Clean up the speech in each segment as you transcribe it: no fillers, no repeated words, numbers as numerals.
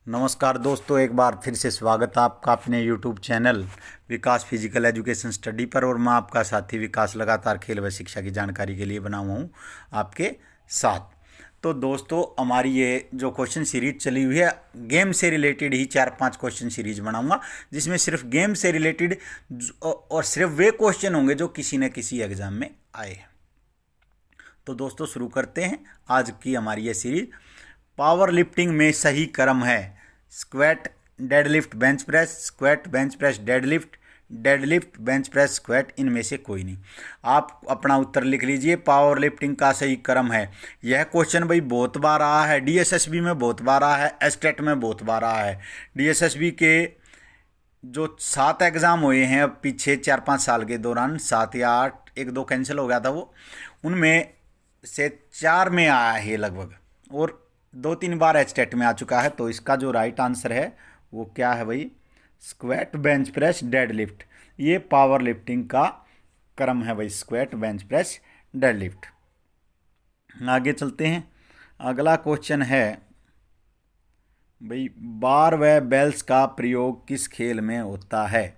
नमस्कार दोस्तों, एक बार फिर से स्वागत है आपका अपने YouTube चैनल विकास फिजिकल एजुकेशन स्टडी पर। और मैं आपका साथी विकास लगातार खेल व शिक्षा की जानकारी के लिए बना हुआ हूँ आपके साथ। तो दोस्तों, हमारी ये जो क्वेश्चन सीरीज चली हुई है, गेम से रिलेटेड ही 4-5 क्वेश्चन सीरीज बनाऊंगा, जिसमें सिर्फ गेम से रिलेटेड और सिर्फ वे क्वेश्चन होंगे जो किसी न किसी एग्जाम में आए हैं। तो दोस्तों शुरू करते हैं आज की हमारी ये सीरीज। पावर लिफ्टिंग में सही क्रम है squat, deadlift, bench press, squat, bench press, deadlift, deadlift, bench press, squat, इनमें से कोई नहीं। आप अपना उत्तर लिख लीजिए। पावर लिफ्टिंग का सही क्रम है। यह क्वेश्चन भाई बहुत बार आया है, डीएसएसबी में बहुत बार आया है, एस्टेट में बहुत बार आया है। डीएसएसबी के जो 7 एग्ज़ाम हुए हैं अब पीछे 4-5 साल के दौरान, 7 या 8, 1-2 कैंसिल हो गया था वो, उनमें से 4 में आया है लगभग, और 2-3 बार एस्टेट में आ चुका है। तो इसका जो राइट आंसर है वो क्या है भाई? Squat, bench press, deadlift. ये पावर लिफ्टिंग का क्रम है भाई, स्क्वैट, बेंच प्रेस, डेडलिफ्ट। आगे चलते हैं। अगला क्वेश्चन है भाई, बार व बेल्स का प्रयोग किस खेल में होता है?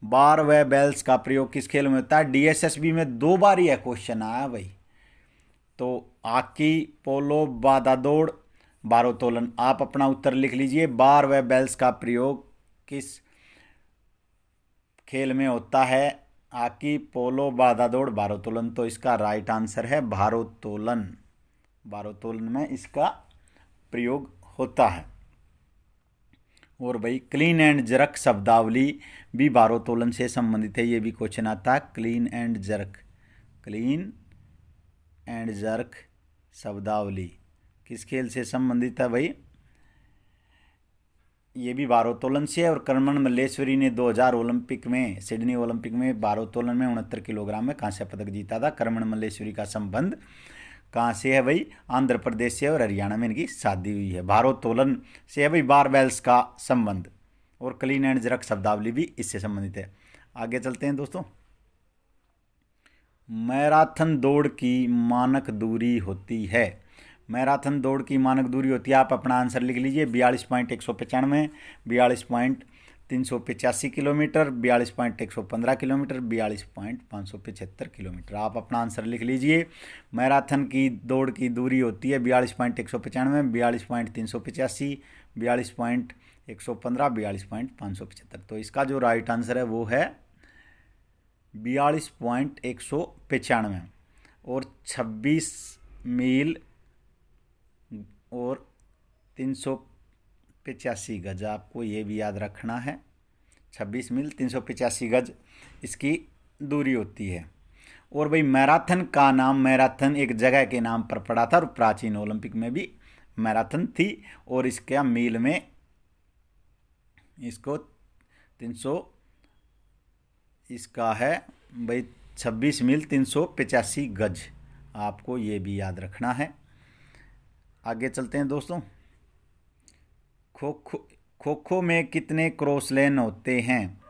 बार व बेल्स का प्रयोग किस खेल में होता है? डीएसएसबी में 2 बार यह क्वेश्चन आया भाई। तो हॉकी, पोलो, बाधा दौड़, भारोत्तोलन। आप अपना उत्तर लिख लीजिए। बार व बेल्स का प्रयोग किस खेल में होता है? हॉकी, पोलो, बाधा दौड़, भारोत्तोलन। तो इसका राइट आंसर है भारोत्तोलन। भारोत्तोलन में इसका प्रयोग होता है। और भाई क्लीन एंड जर्क शब्दावली भी भारोत्तोलन से संबंधित है। ये भी क्वेश्चन आता है, clean and jerk. Clean and jerk शब्दावली किस खेल से संबंधित है भाई? ये भी भारोत्तोलन से है। और कर्मन मल्लेश्वरी ने 2000 ओलंपिक में, सिडनी ओलंपिक में भारोत्तोलन में 69 किलोग्राम में कांस्य पदक जीता था। कर्मन मल्लेश्वरी का संबंध कहाँ से है भाई? आंध्र प्रदेश से, और हरियाणा में इनकी शादी हुई है। भारोत्तोलन से है भाई बारबेल्स का संबंध। और क्लीन एंड जर्क शब्दावली भी इससे संबंधित है। आगे चलते हैं दोस्तों। मैराथन दौड़ की मानक दूरी होती है। मैराथन दौड़ की मानक दूरी होती है, आप अपना आंसर लिख लीजिए। 42.195, 42.385 किलोमीटर, 42.115 किलोमीटर, 42.575 किलोमीटर। आप अपना आंसर लिख लीजिए। मैराथन की दौड़ की दूरी होती है 42.195, 42.385, 42.115, 42.575। तो इसका जो राइट आंसर है वो है 42.195। और 26 मील और 385 गज, आपको ये भी याद रखना है। 26 मील 385 गज इसकी दूरी होती है। और भाई मैराथन का नाम, मैराथन एक जगह के नाम पर पड़ा था, और प्राचीन ओलंपिक में भी मैराथन थी। और इसके मील में इसको 300, इसका है भाई 26 मील 385 गज, आपको ये भी याद रखना है। आगे चलते हैं दोस्तों। खो खो में कितने क्रॉस लेन होते हैं?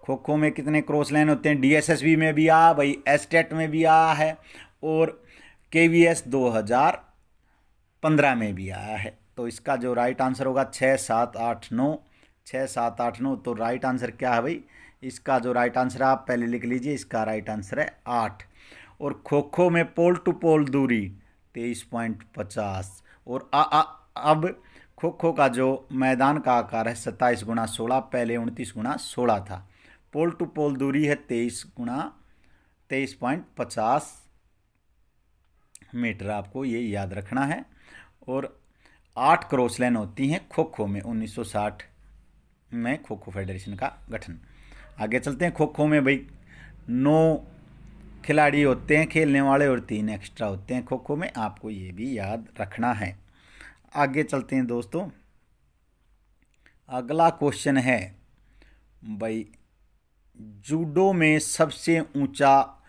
खो खो में कितने क्रॉस लेन होते हैं? डीएसएसबी में भी आया भाई, एस्टेट में भी आया है, और केवीएस 2015 में भी आया है। तो इसका जो राइट आंसर होगा 6, 7, 8, 9, 6, 7, 8, 9। तो राइट आंसर क्या है भाई? इसका जो राइट आंसर है आप पहले लिख लीजिए, इसका राइट आंसर है 8। और खो खो में पोल टू पोल दूरी 23.50। और अब खो खो का जो मैदान का आकार है 27x16, पहले 29x16 था। पोल टू पोल दूरी है 23.50 मीटर, आपको ये याद रखना है। और 8 क्रॉस लाइन होती हैं खो खो में। 1960 में खो खो फेडरेशन का गठन। आगे चलते हैं। खो खो में भाई 9 खिलाड़ी होते हैं खेलने वाले, और 3 एक्स्ट्रा होते हैं खो खो में, आपको ये भी याद रखना है। आगे चलते हैं दोस्तों। अगला क्वेश्चन है भाई, जूडो में सबसे ऊंचा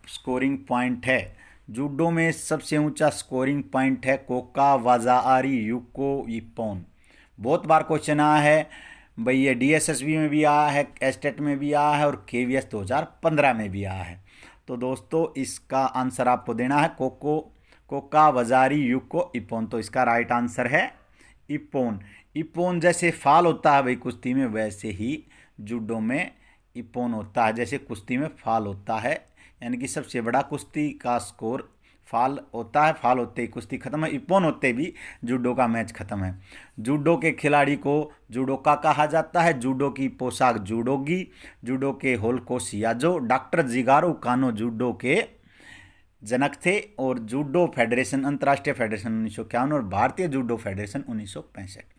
स्कोरिंग पॉइंट है। जूडो में सबसे ऊंचा स्कोरिंग पॉइंट है कोकावाजारी युको इप्पोन। बहुत बार क्वेश्चन आया है भाई, ये डीएसएसबी में भी आया है, एस्टेट में भी आया है, और केवीएस 2015 में भी आया है। तो दोस्तों इसका आंसर आपको देना है कोकावाजारी युको इप्पोन। तो इसका राइट आंसर है इप्पोन। इप्पोन जैसे फाल होता है भाई कुश्ती में, वैसे ही जूडो में इप्पोन होता है, जैसे कुश्ती में फाल होता है। यानी कि सबसे बड़ा कुश्ती का स्कोर फाल होता है, फाल होते ही कुश्ती खत्म है, इप्पोन होते भी जूडो का मैच खत्म है। जूडो के खिलाड़ी को जूडोका कहा जाता है। जूडो की पोशाक जूडोगी। जूडो के होल को सियाजो। डॉक्टर जिगारो कानो जूडो के जनक थे। और जूडो फेडरेशन, अंतर्राष्ट्रीय फेडरेशन 1951 और भारतीय जूडो फेडरेशन 1965।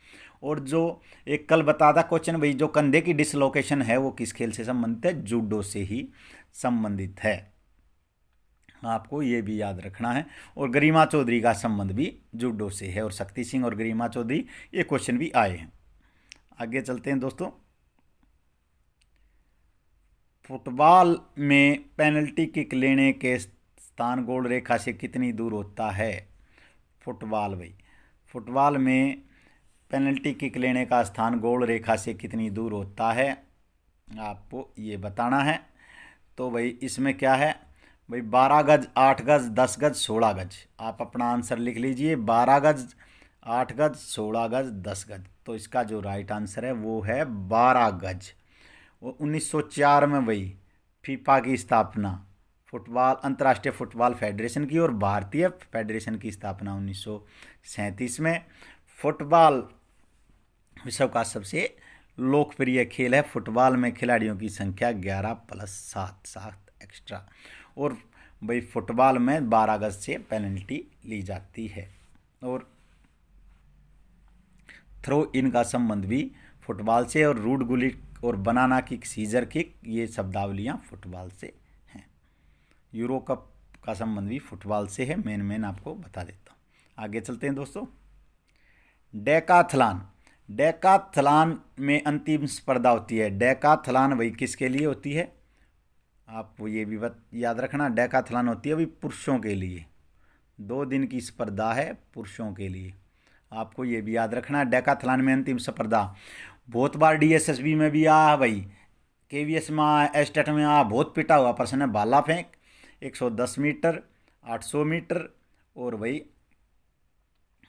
और जो एक कल बता था क्वेश्चन भाई, जो कंधे की डिसलोकेशन है वो किस खेल से संबंधित है? जूडो से ही संबंधित है, आपको ये भी याद रखना है। और गरिमा चौधरी का संबंध भी जूडो से है, और शक्ति सिंह और गरिमा चौधरी, ये क्वेश्चन भी आए हैं। आगे चलते हैं दोस्तों। फुटबॉल में पेनल्टी किक लेने के स्थान गोल रेखा से कितनी दूर होता है? फुटबॉल भाई, फुटबॉल में पेनल्टी किक लेने का स्थान गोल रेखा से कितनी दूर होता है, आपको ये बताना है। तो भाई इसमें क्या है भाई, 12 गज, 8 गज, 10 गज, 16 गज। आप अपना आंसर लिख लीजिए, 12 गज, 8 गज, 16 गज, 10 गज। तो इसका जो राइट आंसर है वो है 12 गज। वो 1904 में भाई फीफा की स्थापना, फुटबॉल अंतर्राष्ट्रीय फुटबॉल फेडरेशन की, और भारतीय फेडरेशन की स्थापना 1937 में। फुटबॉल विश्व का सबसे लोकप्रिय खेल है। फुटबॉल में खिलाड़ियों की संख्या 11 + 7, 7 एक्स्ट्रा। और भाई फुटबॉल में 12 गज से पेनल्टी ली जाती है। और थ्रो इन का संबंध भी फुटबॉल से, और रूड गुली और बनाना किक, सीजर किक, ये शब्दावलियाँ फुटबॉल से हैं। यूरो कप का संबंध भी फुटबॉल से है। मेन आपको बता देता हूँ। आगे चलते हैं दोस्तों। डेकाथलॉन, डेकाथलॉन में अंतिम स्पर्धा होती है। डेकाथलॉन भाई किसके लिए होती है? आपको ये भी याद रखना, डेकाथलॉन होती है भाई पुरुषों के लिए। 2 दिन की स्पर्धा है पुरुषों के लिए, आपको ये भी याद रखना। डेकाथलॉन में अंतिम स्पर्धा बहुत बार डीएसएसबी में भी आया भाई, केवीएस में आया, एस्टेट में आया। बहुत पिटा हुआ प्रश्न है। भाला फेंक 110 मीटर, 800 मीटर और भाई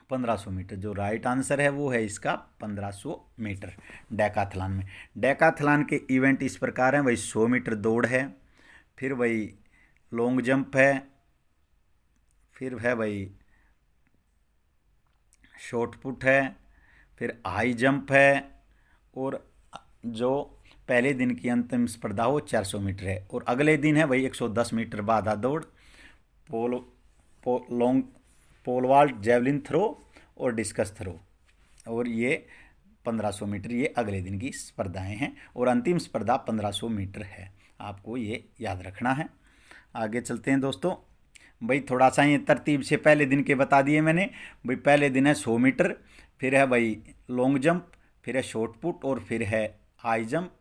1500 मीटर। जो राइट आंसर है वो है इसका 1500 मीटर डेकाथलॉन में। डेकाथलॉन के इवेंट इस प्रकार हैं भाई, 100 मीटर दौड़ है, फिर भाई लॉन्ग जंप है, फिर है भाई शॉर्ट पुट है, फिर हाई जंप है, और जो पहले दिन की अंतिम स्पर्धा हो 400 मीटर है। और अगले दिन है भाई 110 मीटर बाधा दौड़, long pole vault, javelin throw और डिस्कस थ्रो। और ये 1500 मीटर, ये अगले दिन की स्पर्धाएं हैं। और अंतिम स्पर्धा 1500 मीटर है, आपको ये याद रखना है। आगे चलते हैं दोस्तों। भाई थोड़ा सा ये तरतीब से पहले दिन के बता दिए मैंने। भाई पहले दिन है 100 मीटर, फिर है भाई लॉन्ग जंप, फिर है शॉर्ट पुट, और फिर है हाई जंप,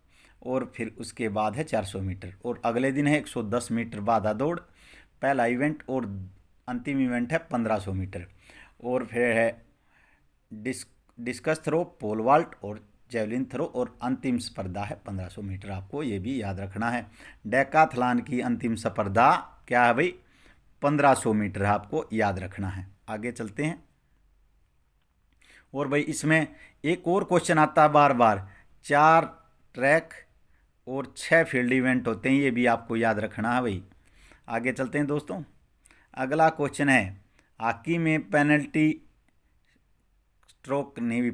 और फिर उसके बाद है 400 मीटर। और अगले दिन है 110 मीटर बाधा दौड़, पहला इवेंट, और अंतिम इवेंट है 1500 मीटर। और फिर है डिस्कस थ्रो, पोल वॉल्ट और जेवलिन थ्रो, और अंतिम स्पर्धा है 1500 मीटर। आपको ये भी याद रखना है। डेकाथलॉन की अंतिम स्पर्धा क्या है भाई? 1500 मीटर, आपको याद रखना है। आगे चलते हैं। और भाई इसमें एक और क्वेश्चन आता है बार बार, 4 ट्रैक और 6 फील्ड इवेंट होते हैं, ये भी आपको याद रखना है भाई। आगे चलते हैं दोस्तों। अगला क्वेश्चन है, हॉकी में पेनल्टी स्ट्रोक नहीं,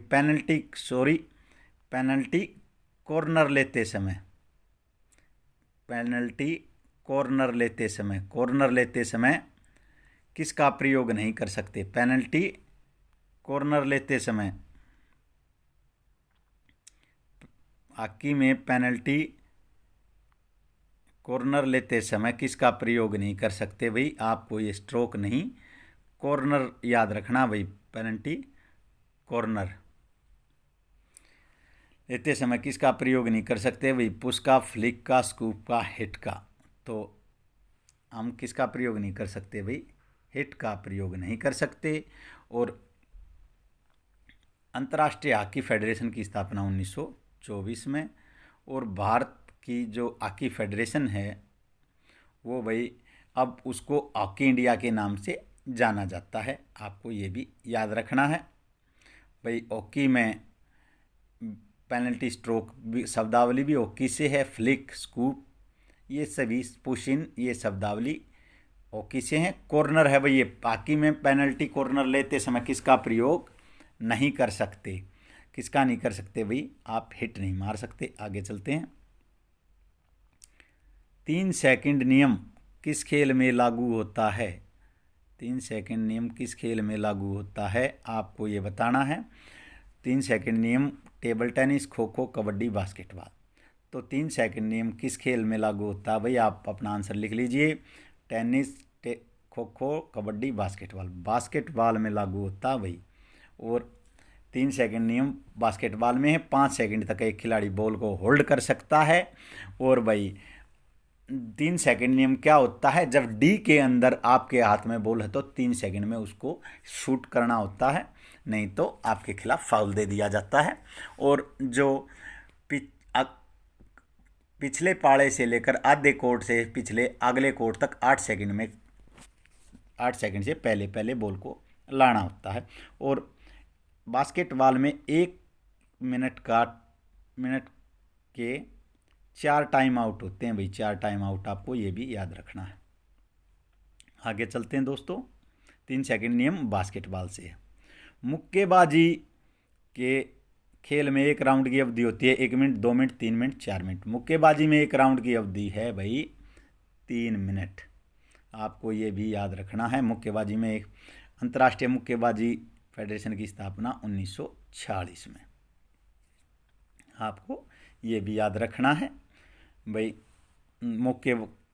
पेनल्टी कॉर्नर लेते समय, पेनल्टी कॉर्नर लेते समय किसका प्रयोग नहीं कर सकते? पेनल्टी कॉर्नर लेते समय, हॉकी में पेनल्टी कॉर्नर लेते समय किसका प्रयोग नहीं कर सकते भाई? आपको ये स्ट्रोक नहीं, कॉर्नर याद रखना भाई। पेनल्टी कॉर्नर लेते समय किसका प्रयोग नहीं कर सकते भाई? पुश का, फ्लिक का, स्कूप का, हिट का। तो हम किसका प्रयोग नहीं कर सकते भाई? हिट का प्रयोग नहीं कर सकते। और अंतर्राष्ट्रीय हॉकी फेडरेशन की स्थापना 1924 में। और भारत की जो हॉकी फेडरेशन है वो भाई अब उसको हॉकी इंडिया के नाम से जाना जाता है, आपको ये भी याद रखना है। भाई हॉकी में पेनल्टी स्ट्रोक शब्दावली भी हॉकी से है। फ्लिक, स्कूप, ये सभी पुश इन, ये शब्दावली हॉकी से हैं। कॉर्नर है भाई, ये हॉकी में पेनल्टी कॉर्नर लेते समय किसका प्रयोग नहीं कर सकते, किसका नहीं कर सकते भाई, आप हिट नहीं मार सकते। आगे चलते हैं। 3 सेकंड नियम किस खेल में लागू होता है? 3 सेकंड नियम किस खेल में लागू होता है, आपको ये बताना है। 3 सेकंड नियम table tennis, kho kho, kabaddi, basketball. तो 3 सेकंड नियम किस खेल में लागू होता है भाई, आप अपना आंसर लिख लीजिए। Tennis, kho kho, kabaddi, basketball. Basketball में लागू होता है भाई। और 3 सेकंड नियम बास्केटबॉल में है। 5 सेकंड तक एक खिलाड़ी बॉल को होल्ड कर सकता है। और भाई 3 सेकंड नियम क्या होता है, जब डी के अंदर आपके हाथ में बॉल है तो 3 सेकंड में उसको शूट करना होता है, नहीं तो आपके खिलाफ फाउल दे दिया जाता है। और जो पिछले पाड़े से लेकर आधे कोर्ट से पिछले अगले कोर्ट तक 8 सेकंड से पहले पहले बॉल को लाना होता है। और बास्केटबॉल में 1 मिनट के 4 टाइम आउट होते हैं भाई, 4 टाइम आउट, आपको ये भी याद रखना है। आगे चलते हैं दोस्तों। 3 सेकंड नियम बास्केटबॉल से है। मुक्केबाजी के खेल में 1 राउंड की अवधि होती है 1 मिनट, 2 मिनट, 3 मिनट, 4 मिनट। मुक्केबाजी में 1 राउंड की अवधि है भाई 3 मिनट, आपको ये भी याद रखना है। मुक्केबाजी में एक अंतर्राष्ट्रीय मुक्केबाजी फेडरेशन की स्थापना 1946 में, आपको ये भी याद रखना है भाई।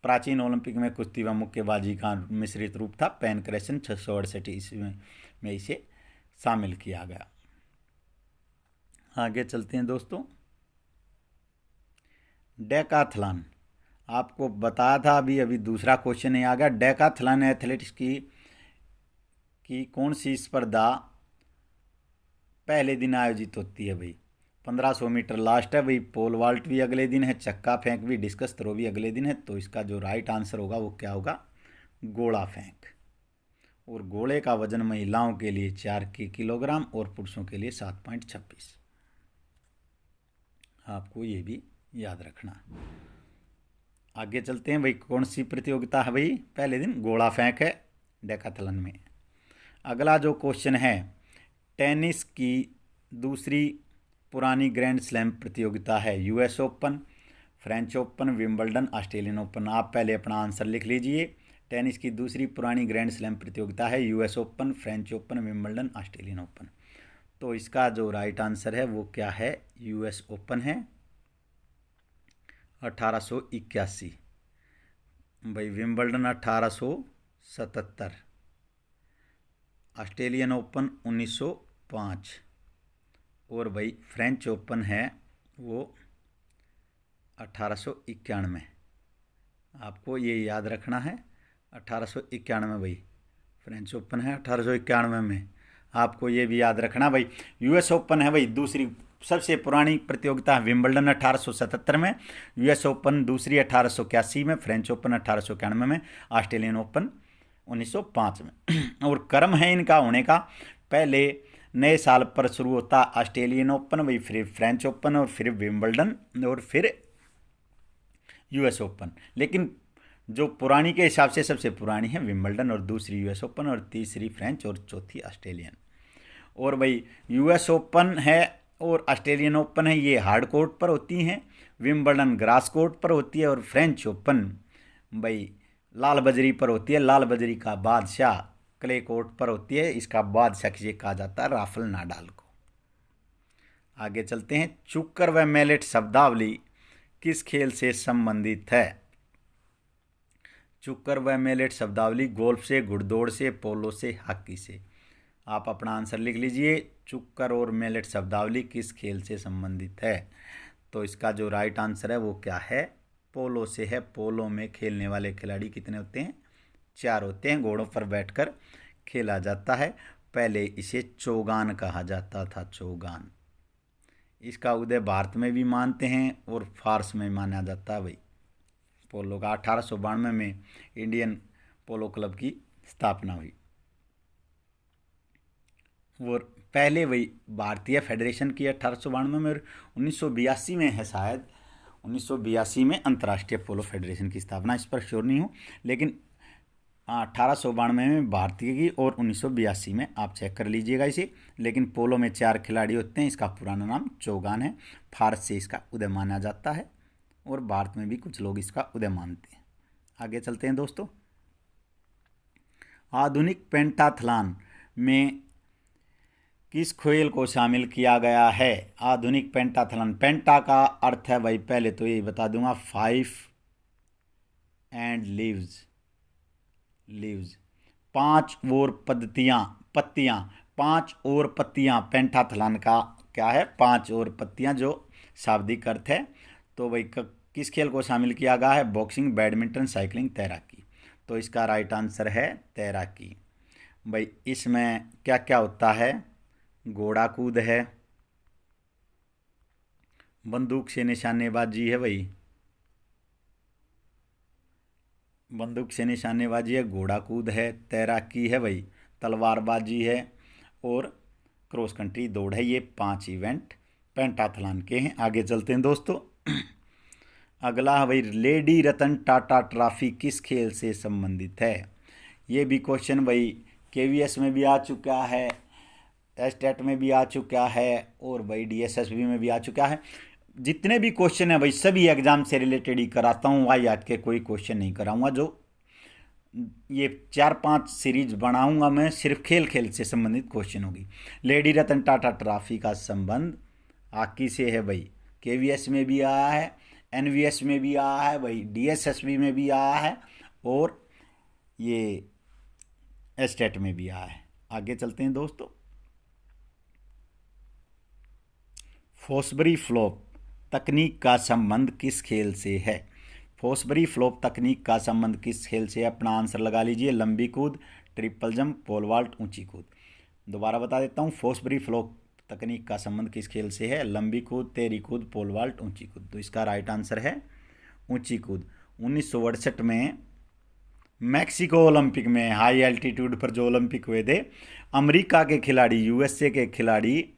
प्राचीन ओलंपिक में कुश्ती व मुक्केबाजी का मिश्रित रूप था। पैनक्रेशन 668 ईस्वी में इसे शामिल किया गया। आगे चलते हैं दोस्तों। डेकाथलॉन, आपको बताया था अभी दूसरा क्वेश्चन ही आ गया। डेकाथलॉन एथलेटिक्स की कौन सी स्पर्धा पहले दिन आयोजित होती है भाई? 1500 मीटर लास्ट है भाई। पोल वाल्ट भी अगले दिन है, चक्का फेंक भी, डिस्कस थ्रो भी अगले दिन है। तो इसका जो राइट आंसर होगा वो क्या होगा? गोला फेंक। और गोले का वजन महिलाओं के लिए 4 किलोग्राम और पुरुषों के लिए 7.26, आपको ये भी याद रखना। आगे चलते हैं भाई। कौन सी प्रतियोगिता है भाई? पहले दिन गोला फेंक है डेकाथलन में। अगला जो क्वेश्चन है, टेनिस की दूसरी पुरानी ग्रैंड स्लैम प्रतियोगिता है US open, French open, Wimbledon, Australian open. आप पहले अपना आंसर लिख लीजिए। टेनिस की दूसरी पुरानी ग्रैंड स्लैम प्रतियोगिता है US open, French open, Wimbledon, Australian open. तो इसका जो राइट आंसर है वो क्या है? यूएस ओपन है 1881 भाई। विंबलडन 1877, ऑस्ट्रेलियन ओपन 1905 और भाई फ्रेंच ओपन है वो 1891। आपको ये याद रखना है 1891 भाई फ्रेंच ओपन है 1891 में, आपको ये भी याद रखना भाई। यूएस ओपन है भाई दूसरी सबसे पुरानी प्रतियोगिता है। विंबलडन 1877 में, यूएस ओपन दूसरी 1881 में, फ्रेंच ओपन 1891 में, ऑस्ट्रेलियन ओपन 1905 में। और क्रम है इनका होने का, पहले नए साल पर शुरू होता ऑस्ट्रेलियन ओपन, वही फिर फ्रेंच ओपन और फिर विंबलडन और फिर यूएस ओपन। लेकिन जो पुरानी के हिसाब से सबसे पुरानी है विंबलडन और दूसरी यूएस ओपन और तीसरी फ्रेंच और चौथी ऑस्ट्रेलियन। और भाई यूएस ओपन है और ऑस्ट्रेलियन ओपन है, ये हार्ड कोर्ट पर होती हैं। विंबलडन ग्रास कोर्ट पर होती है और फ्रेंच ओपन भाई लाल बजरी पर होती है। लाल बजरी का बादशाह क्ले कोर्ट पर होती है। इसका बादशाह किसे कहा जाता है? राफेल नाडाल को। आगे चलते हैं। चुक्कर व मैलेट शब्दावली किस खेल से संबंधित है? चुक्कर व मैलेट शब्दावली गोल्फ से, घुड़दौड़ से, पोलो से, हॉकी से। आप अपना आंसर लिख लीजिए। चुक्कर और मैलेट शब्दावली किस खेल से संबंधित है? तो इसका जो राइट आंसर है वो क्या है? पोलो से है। पोलो में खेलने वाले खिलाड़ी कितने होते हैं? 4 होते हैं। घोड़ों पर बैठकर खेला जाता है। पहले इसे चौगान कहा जाता था, चौगान। इसका उदय भारत में भी मानते हैं और फारस में माना जाता है भाई। पोलो का 1892 में इंडियन पोलो क्लब की स्थापना हुई। और पहले वही भारतीय फेडरेशन की 1892 में और 1982 में है शायद, 1982 में अंतर्राष्ट्रीय पोलो फेडरेशन की स्थापना, इस पर श्योर नहीं हूँ, लेकिन 1892 में भारतीय की और 1982 में, आप चेक कर लीजिएगा इसे। लेकिन पोलो में 4 खिलाड़ी होते हैं, इसका पुराना नाम चौगान है। फारस से इसका उदय माना जाता है और भारत में भी कुछ लोग इसका उदय मानते हैं। आगे चलते हैं दोस्तों। आधुनिक पेंटाथलॉन में किस खेल को शामिल किया गया है? आधुनिक पेंटाथलॉन, पेंटा का अर्थ है भाई, पहले तो ये बता दूंगा, 5 एंड लीव्स, 5 और पत्तियां, 5 और पत्तियां, पेंटाथलॉन का क्या है? 5 और पत्तियां, जो शाब्दिक अर्थ है। तो भाई किस खेल को शामिल किया गया है? बॉक्सिंग, बैडमिंटन, साइकिलिंग, तैराकी। तो इसका राइट आंसर है तैराकी। भाई इसमें क्या क्या होता है? घोड़ा कूद है, बंदूक से निशानेबाजी है, भाई बंदूक से निशानेबाजी है, घोड़ा कूद है, तैराकी है, भाई तलवारबाजी है, और क्रॉस कंट्री दौड़ है। ये 5 इवेंट पेंटाथलॉन के हैं। आगे चलते हैं दोस्तों। अगला है भाई, लेडी रतन टाटा ट्रॉफी किस खेल से संबंधित है? ये भी क्वेश्चन भाई केवीएस में भी आ चुका है, एस्टेट में भी आ चुका है, और भाई डीएसएसबी में भी आ चुका है। जितने भी क्वेश्चन है भाई सभी एग्जाम से रिलेटेड ही कराता हूँ, वाई याद के कोई क्वेश्चन नहीं कराऊंगा। जो ये 4-5 सीरीज बनाऊंगा मैं, सिर्फ खेल खेल से संबंधित क्वेश्चन होगी। लेडी रतन टाटा ट्रॉफी का संबंध हॉकी से है भाई। केवीएस में भी आया है, एनवीएस में भी आया है भाई, डीएसएसबी में भी आया है, और ये एस्टेट में भी आया है। आगे चलते हैं दोस्तों। फॉसबरी फ्लॉप तकनीक का संबंध किस खेल से है? फॉसबरी फ्लॉप तकनीक का संबंध किस खेल से है? अपना आंसर लगा लीजिए। लंबी कूद, ट्रिपल जंप, पोल वॉल्ट, ऊंची कूद। दोबारा बता देता हूँ, फॉसबरी फ्लॉप तकनीक का संबंध किस खेल से है? लंबी कूद, तेरी कूद, पोल वॉल्ट, ऊंची कूद। तो इसका राइट आंसर है ऊंची कूद। 1968 में मैक्सिको ओलंपिक में, हाई एल्टीट्यूड पर जो ओलंपिक हुए थे, अमेरिका के खिलाड़ी, यूएसए के खिलाड़ी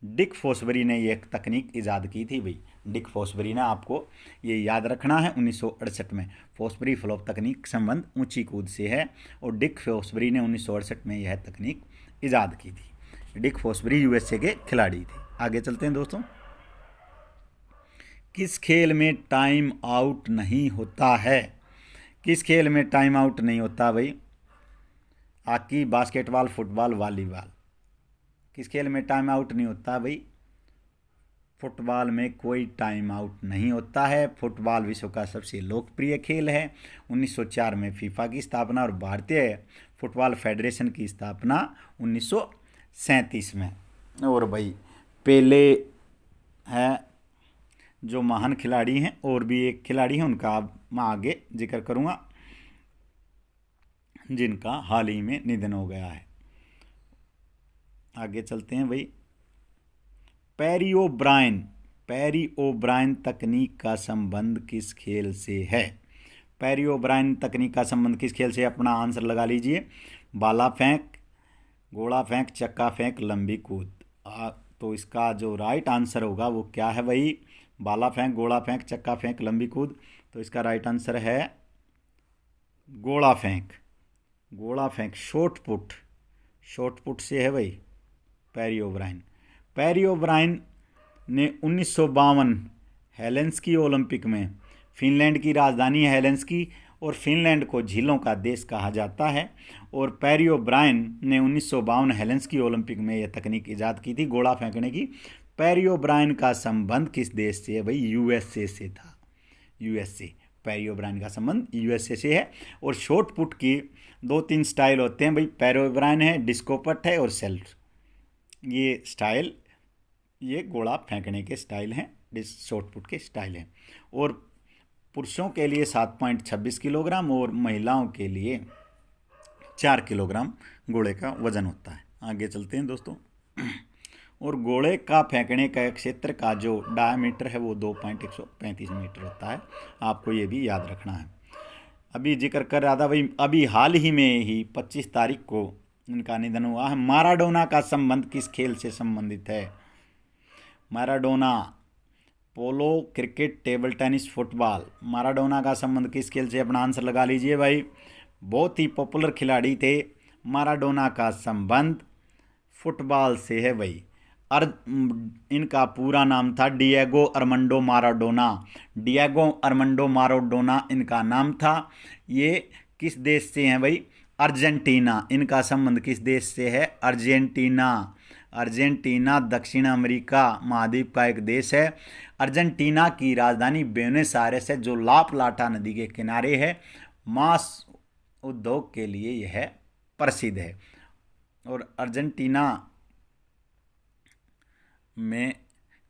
डिक फॉसबरी ने ये एक तकनीक ईजाद की थी भाई। डिक फॉसबरी ने, आपको ये याद रखना है, 1968 में फॉसबरी फ्लॉप तकनीक संबंध ऊंची कूद से है, और डिक फॉसबरी ने 1968 में यह तकनीक ईजाद की थी। डिक फॉसबरी यूएसए के खिलाड़ी थे। आगे चलते हैं दोस्तों। किस खेल में टाइम आउट नहीं होता है? किस खेल में टाइम आउट नहीं होता भाई? Hockey, basketball, football, volleyball. किस खेल में टाइम आउट नहीं होता भाई? फुटबॉल में कोई टाइम आउट नहीं होता है। फुटबॉल विश्व का सबसे लोकप्रिय खेल है। 1904 में फीफा की स्थापना और भारतीय फुटबॉल फेडरेशन की स्थापना 1937 में। और भाई पेले है जो महान खिलाड़ी हैं, और भी एक खिलाड़ी हैं, उनका मैं आगे जिक्र करूँगा, जिनका हाल ही में निधन हो गया है। आगे चलते हैं भाई। पेरी ओब्रायन तकनीक का संबंध किस खेल से है? पेरी ओब्रायन तकनीक का संबंध किस खेल से? अपना आंसर लगा लीजिए। भाला फेंक, गोला फेंक, चक्का फेंक, लंबी कूद। तो इसका जो राइट आंसर होगा वो क्या है भाई? भाला फेंक, गोला फेंक, चक्का फेंक, लंबी कूद। तो इसका राइट आंसर है गोला फेंक। गोला फेंक, शॉर्ट पुट से है भाई पेरी ओब्रायन ने 1952 हेलेंस्की ओलंपिक में, फिनलैंड की राजधानी है हेलेंस्की, और फिनलैंड को झीलों का देश कहा जाता है। और पेरी ओब्रायन ने 1952 हेलेंस्की ओलंपिक में यह तकनीक ईजाद की थी, गोला फेंकने की। पेरी ओब्रायन का संबंध किस देश से है भाई? यूएसए से था। यूएसए, पेरी ओब्रायन का संबंध यूएसए से है। और शॉर्ट पुट की 2-3 स्टाइल होते हैं भाई। पेरी ओब्रायन है, डिस्कोपट है, और सेल्फ। ये स्टाइल, ये गोला फेंकने के स्टाइल हैं, शॉर्ट पुट के स्टाइल हैं। और पुरुषों के लिए 7.26 किलोग्राम और महिलाओं के लिए 4 किलोग्राम गोले का वजन होता है। आगे चलते हैं दोस्तों। और गोले का फेंकने का क्षेत्र का जो डायमीटर है वो 2.135 मीटर होता है। आपको ये भी याद रखना है। अभी जिक्र कर रहा था भाई, अभी हाल ही में ही 25 तारीख को इनका निधन हुआ है। माराडोना का संबंध किस खेल से संबंधित है? Maradona polo, cricket, table tennis, football. Maradona का संबंध किस खेल से? अपना आंसर लगा लीजिए भाई। बहुत ही पॉपुलर खिलाड़ी थे। माराडोना का संबंध फुटबॉल से है भाई। इनका पूरा नाम था Diego Armando Maradona. Diego Armando Maradona इनका नाम था। ये किस देश से हैं भाई? अर्जेंटीना। इनका संबंध किस देश से है? अर्जेंटीना। अर्जेंटीना दक्षिण अमेरिका महाद्वीप का एक देश है। अर्जेंटीना की राजधानी ब्यूनस आयर्स है, जो ला प्लाटा नदी के किनारे है। मांस उद्योग के लिए यह प्रसिद्ध है। और अर्जेंटीना में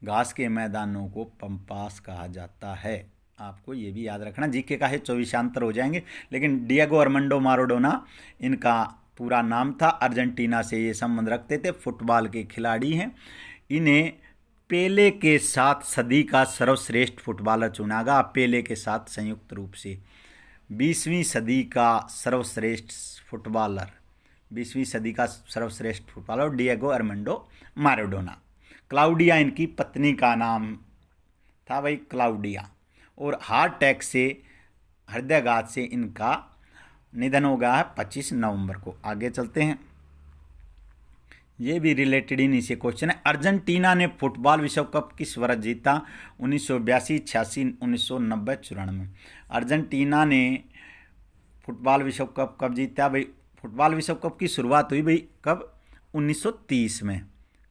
घास के मैदानों को पंपास कहा जाता है। आपको ये भी याद रखना। जीके का है 24 अंतर हो जाएंगे। लेकिन डिएगो अर्मांडो माराडोना इनका पूरा नाम था। अर्जेंटीना से ये संबंध रखते थे, फुटबॉल के खिलाड़ी हैं। इन्हें पेले के साथ सदी का सर्वश्रेष्ठ फुटबॉलर चुना गया। पेले के साथ संयुक्त रूप से 20वीं सदी का सर्वश्रेष्ठ फुटबॉलर, 20वीं सदी का सर्वश्रेष्ठ footballer Diego Armando Maradona. Claudia इनकी पत्नी का नाम था भाई, क्लाउडिया। और हार्ट अटैक से, हृदयाघात से इनका निधन हो गया है 25 नवंबर को। आगे चलते हैं। ये भी रिलेटेड इन्हीं से क्वेश्चन है। अर्जेंटीना ने फुटबॉल विश्व कप किस वर्ष जीता? 1982, 86, 1990, 94। अर्जेंटीना ने फुटबॉल विश्व कप कब जीता भाई? फुटबॉल विश्व कप की शुरुआत हुई भाई कब? 1930 में।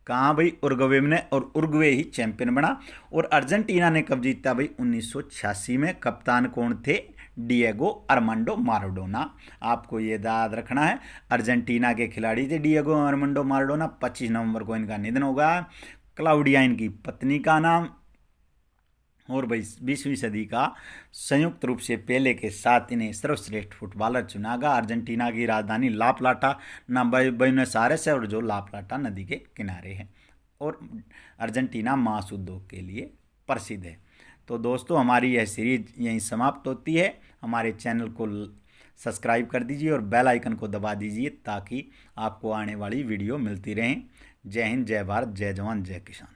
कहाँ भाई? उरुग्वे में। और उरुग्वे ही चैंपियन बना। और अर्जेंटीना ने कब जीता भाई? 1986 में। कप्तान कौन थे? Diego Armando Maradona. आपको ये याद रखना है। अर्जेंटीना के खिलाड़ी थे डिएगो अर्मांडो माराडोना। 25 नवंबर को इनका निधन हो गया। क्लाउडिया इनकी पत्नी का नाम। और भाई 20वीं सदी का संयुक्त रूप से पेले के साथ इन्हें सर्वश्रेष्ठ फुटबॉलर चुना गया। अर्जेंटीना की राजधानी ला प्लाटा ना ब्यूनस आयर्स है, और जो ला प्लाटा नदी के किनारे है। और अर्जेंटीना मांस उद्योग के लिए प्रसिद्ध है। तो दोस्तों, हमारी यह सीरीज यहीं समाप्त होती है। हमारे चैनल को सब्सक्राइब कर दीजिए और बेल आइकन को दबा दीजिए, ताकि आपको आने वाली वीडियो मिलती रहें। जय हिंद, जय भारत, जय जवान, जय किसान।